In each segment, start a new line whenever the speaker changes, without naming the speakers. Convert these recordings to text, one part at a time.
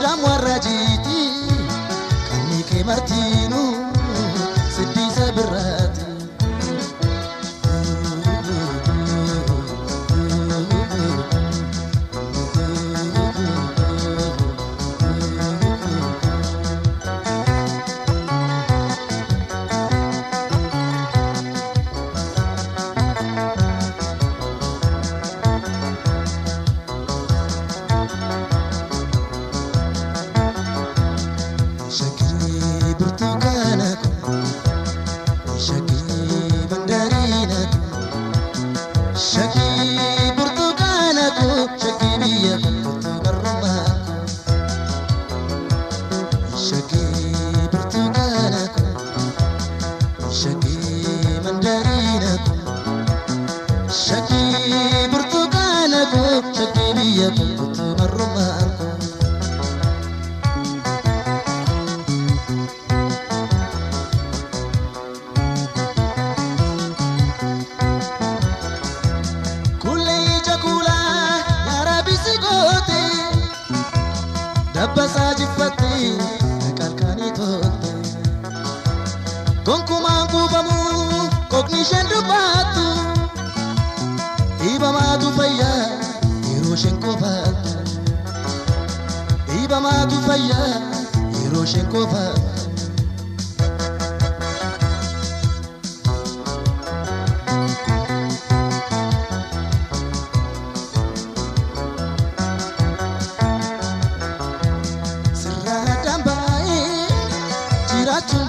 Oda muarrajiti Kamni ke martinu Siddi sabirati Dabasa jifati kalkani tote Gonkuman kubamu cognition dubatu Ibamatu faya Hiroshin kofatu Ibamatu faya Hiroshin kofatu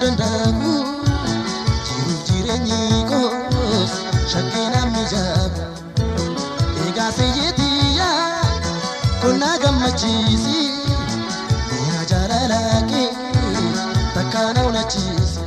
Dandamu jiru jirenyi kos shakina mijabu ega seyetiya kona gamachisi ya jalalake takana unachisi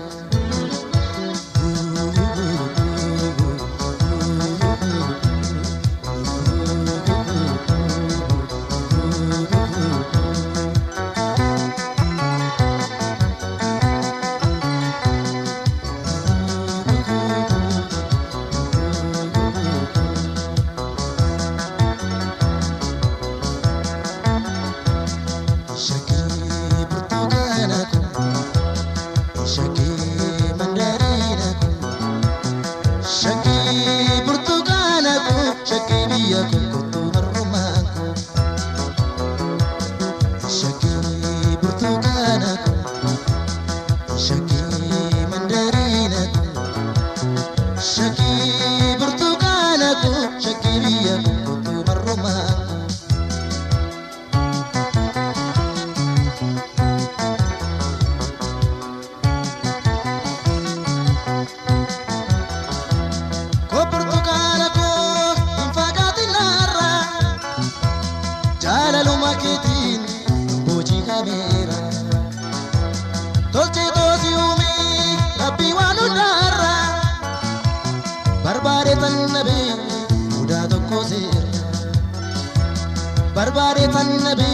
Barbare tannabe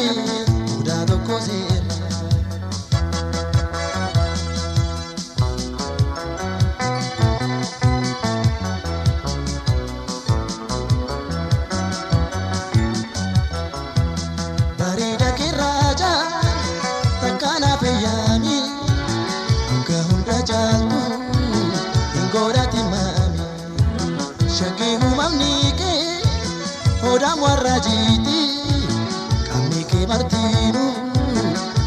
uda tokko seera Barida kiraja takkana feyyami Akka hunda jaaltu hingodhati mami Shakkii humamni kee Oda muarrajiti Martinu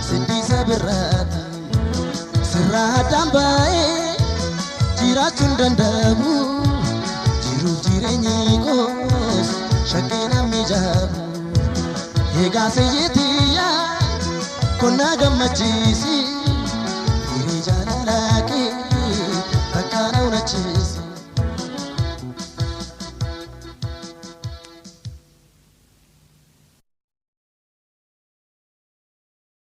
Siddi sabirati Sirraatan bae Jiraachuun dandamu Jiru jireenyi kos shakkina mijabu Egaa seyyetiya konna gammachisi